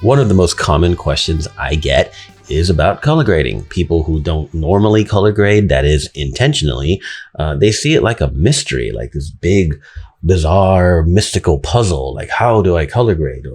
One of the most common questions I get is about color grading. People who don't normally color grade, that is intentionally, they see it like a mystery, like this big, bizarre, mystical puzzle. Like, how do I color grade?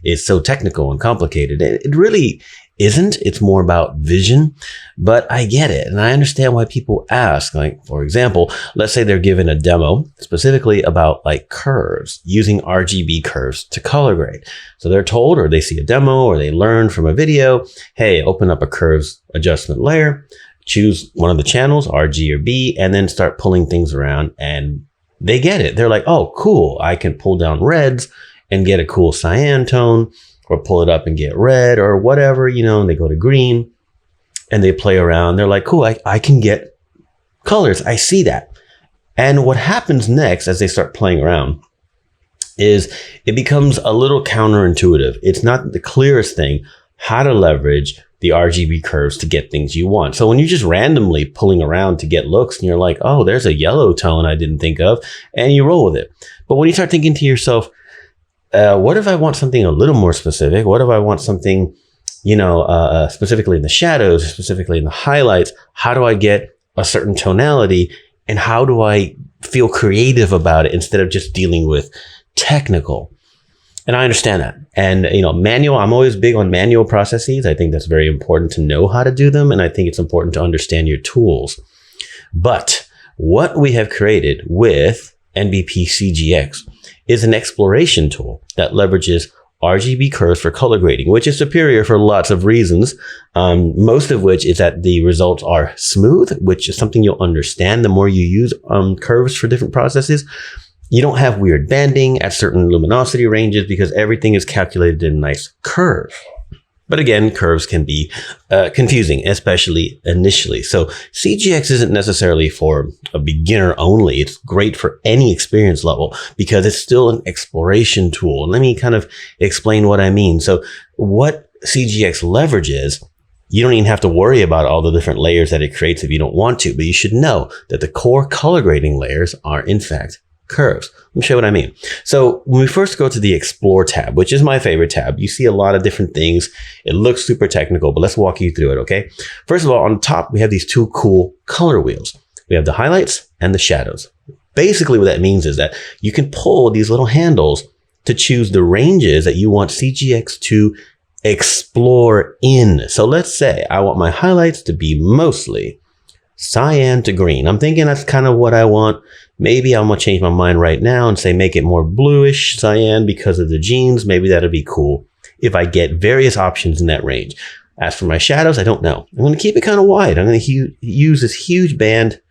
It's so technical and complicated. It really isn't. It's more about vision, but I get it. And I understand why people ask. Like, for example, let's say they're given a demo specifically about like curves, using RGB curves to color grade. So they're told, or they see a demo, or they learn from a video, hey, open up a curves adjustment layer, choose one of the channels, RG or B, and then start pulling things around, and they get it. They're like, oh, cool. I can pull down reds and get a cool cyan tone, or pull it up and get red or whatever, and they go to green and they play around. They're like, cool, I can get colors. I see that. And what happens next as they start playing around is it becomes a little counterintuitive. It's not the clearest thing how to leverage the RGB curves to get things you want. So when you're just randomly pulling around to get looks and you're like, oh, there's a yellow tone I didn't think of, and you roll with it. But when you start thinking to yourself, what if I want something a little more specific? What if I want something, specifically in the shadows, specifically in the highlights? How do I get a certain tonality? And how do I feel creative about it instead of just dealing with technical? And I understand that. And, manual, I'm always big on manual processes. I think that's very important to know how to do them. And I think it's important to understand your tools. But what we have created with NBP CGX is an exploration tool that leverages RGB curves for color grading, which is superior for lots of reasons. Most of which is that the results are smooth, which is something you'll understand the more you use curves for different processes. You don't have weird banding at certain luminosity ranges because everything is calculated in a nice curve. But again, curves can be confusing, especially initially. So CGX isn't necessarily for a beginner only. It's great for any experience level because it's still an exploration tool. Let me kind of explain what I mean. So what CGX leverages, you don't even have to worry about all the different layers that it creates if you don't want to, but you should know that the core color grading layers are in fact curves. Let me show you what I mean. So when we first go to the Explore tab, which is my favorite tab, you see a lot of different things. It looks super technical, but let's walk you through it, okay? First of all, on top, we have these two cool color wheels. We have the highlights and the shadows. Basically, what that means is that you can pull these little handles to choose the ranges that you want CGX to explore in. So let's say I want my highlights to be mostly cyan to green. I'm thinking that's kind of what I want. Maybe I'm going to change my mind right now and say make it more bluish cyan because of the jeans. Maybe that'll be cool if I get various options in that range. As for my shadows, I don't know. I'm going to keep it kind of wide. I'm going to use this huge band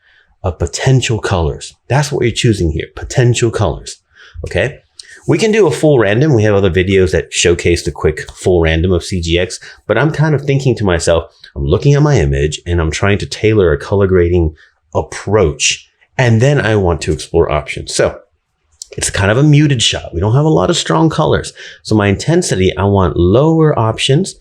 of potential colors. That's what you're choosing here, potential colors. Okay. We can do a full random. We have other videos that showcase the quick full random of CGX, but I'm kind of thinking to myself, I'm looking at my image and I'm trying to tailor a color grading approach. And then I want to explore options. So it's kind of a muted shot. We don't have a lot of strong colors. So my intensity, I want lower options.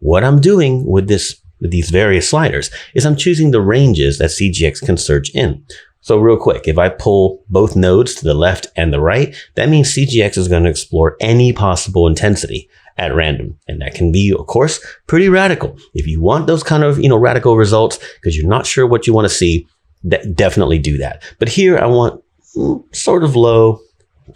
What I'm doing with these various sliders is I'm choosing the ranges that CGX can search in. So real quick, if I pull both nodes to the left and the right, that means CGX is going to explore any possible intensity at random. And that can be, of course, pretty radical. If you want those kind of, radical results because you're not sure what you want to see, definitely do that. But here I want sort of low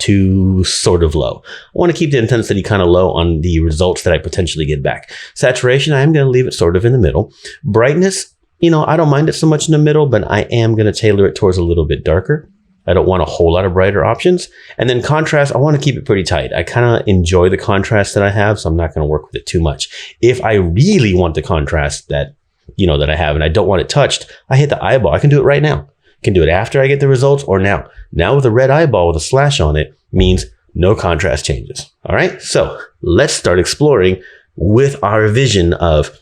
to sort of low. I want to keep the intensity kind of low on the results that I potentially get back. Saturation, I am going to leave it sort of in the middle. Brightness, I don't mind it so much in the middle, but I am going to tailor it towards a little bit darker. I don't want a whole lot of brighter options. And then contrast, I want to keep it pretty tight. I kind of enjoy the contrast that I have, so I'm not going to work with it too much. If I really want the contrast that I have and I don't want it touched, I hit the eyeball. I can do it right now. I can do it after I get the results or now. Now with a red eyeball with a slash on it means no contrast changes. All right. So let's start exploring with our vision of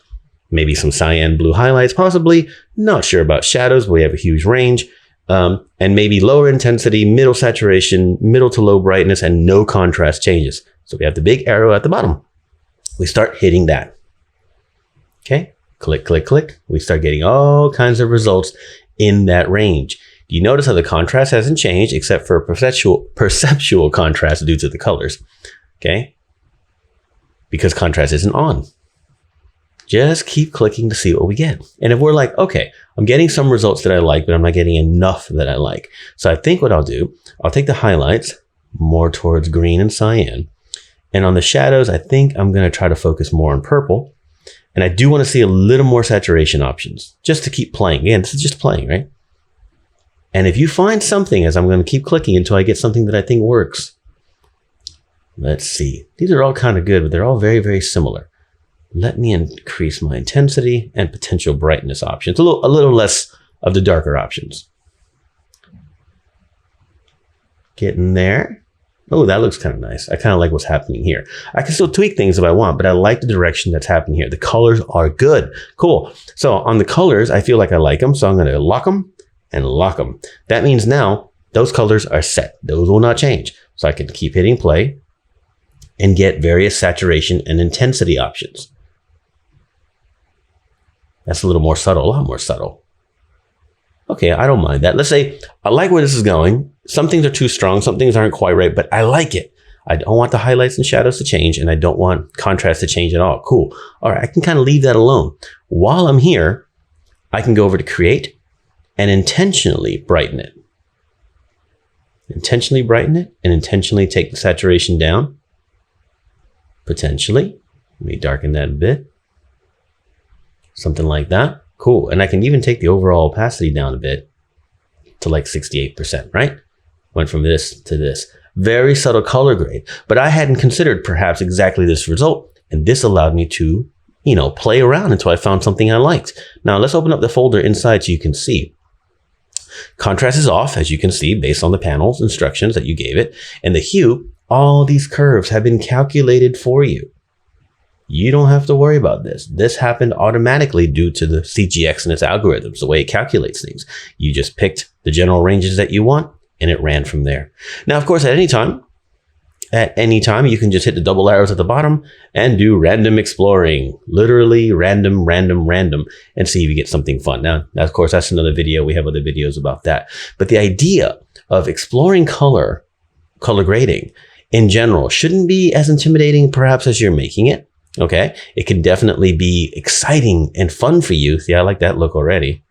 maybe some cyan blue highlights, possibly. Not sure about shadows, but we have a huge range. And maybe lower intensity, middle saturation, middle to low brightness, and no contrast changes. So we have the big arrow at the bottom. We start hitting that. Okay. Click, click, click. We start getting all kinds of results in that range. Do you notice how the contrast hasn't changed except for perceptual contrast due to the colors? Okay. because contrast isn't on. Just keep clicking to see what we get. And if we're like, okay, I'm getting some results that I like, but I'm not getting enough that I like. So I think what I'll do, I'll take the highlights more towards green and cyan. And on the shadows, I think I'm going to try to focus more on purple. And I do want to see a little more saturation options just to keep playing. Again, this is just playing, right? And if you find something, as I'm going to keep clicking until I get something that I think works. Let's see. These are all kind of good, but they're all very, very similar. Let me increase my intensity and potential brightness options. A little less of the darker options. Getting there. Oh, that looks kind of nice. I kind of like what's happening here. I can still tweak things if I want, but I like the direction that's happening here. The colors are good. Cool. So on the colors, I feel like I like them. So I'm going to lock them and lock them. That means now those colors are set. Those will not change. So I can keep hitting play and get various saturation and intensity options. That's a little more subtle, a lot more subtle. Okay, I don't mind that. Let's say I like where this is going. Some things are too strong, some things aren't quite right, but I like it. I don't want the highlights and shadows to change, and I don't want contrast to change at all. Cool. All right, I can kind of leave that alone. While I'm here, I can go over to create and intentionally brighten it. Intentionally brighten it and intentionally take the saturation down. Potentially. Let me darken that a bit. Something like that. Cool. And I can even take the overall opacity down a bit to like 68%, right? Went from this to this. Very subtle color grade. But I hadn't considered perhaps exactly this result. And this allowed me to, play around until I found something I liked. Now let's open up the folder inside so you can see. Contrast is off, as you can see, based on the panel's instructions that you gave it. And the hue, all these curves have been calculated for you. You don't have to worry about this. This happened automatically due to the CGX and its algorithms, the way it calculates things. You just picked the general ranges that you want, and it ran from there. Now, of course, at any time, you can just hit the double arrows at the bottom and do random exploring. Literally random, and see if you get something fun. Now, of course, that's another video. We have other videos about that. But the idea of exploring color grading in general shouldn't be as intimidating perhaps as you're making it. Okay, it can definitely be exciting and fun for you. See, I like that look already.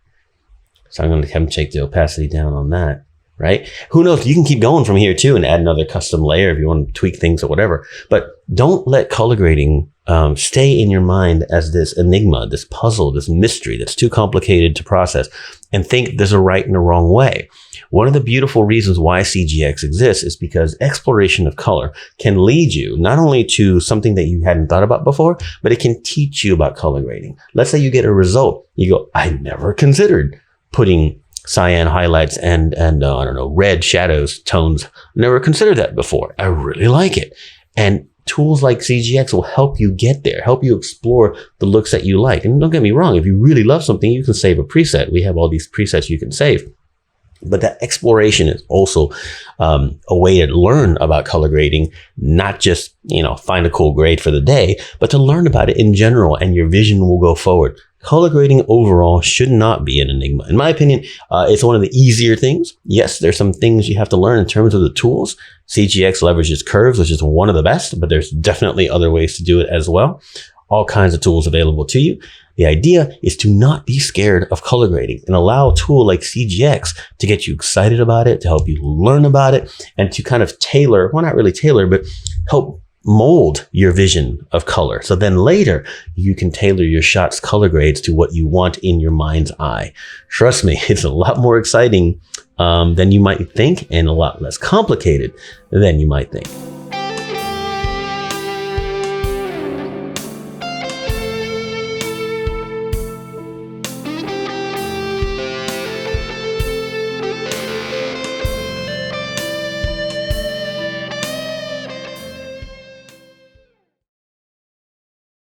So I'm going to come take the opacity down on that, right? Who knows? You can keep going from here too and add another custom layer if you want to tweak things or whatever. But don't let color grading stay in your mind as this enigma, this puzzle, this mystery that's too complicated to process, and think there's a right and a wrong way. One of the beautiful reasons why CGX exists is because exploration of color can lead you not only to something that you hadn't thought about before, but it can teach you about color grading. Let's say you get a result. You go, I never considered putting cyan highlights and I don't know, red shadows, tones. Never considered that before. I really like it. And tools like CGX will help you get there, help you explore the looks that you like. And don't get me wrong, if you really love something, you can save a preset. We have all these presets you can save. But that exploration is also a way to learn about color grading, not just, find a cool grade for the day, but to learn about it in general, and your vision will go forward. Color grading overall should not be an enigma. In my opinion, it's one of the easier things. Yes, there's some things you have to learn in terms of the tools. CGX leverages curves, which is one of the best, but there's definitely other ways to do it as well. All kinds of tools available to you. The idea is to not be scared of color grading and allow a tool like CGX to get you excited about it, to help you learn about it, and to kind of tailor, well, not really tailor, but help mold your vision of color. So then later you can tailor your shots color grades to what you want in your mind's eye. Trust me, it's a lot more exciting than you might think, and a lot less complicated than you might think.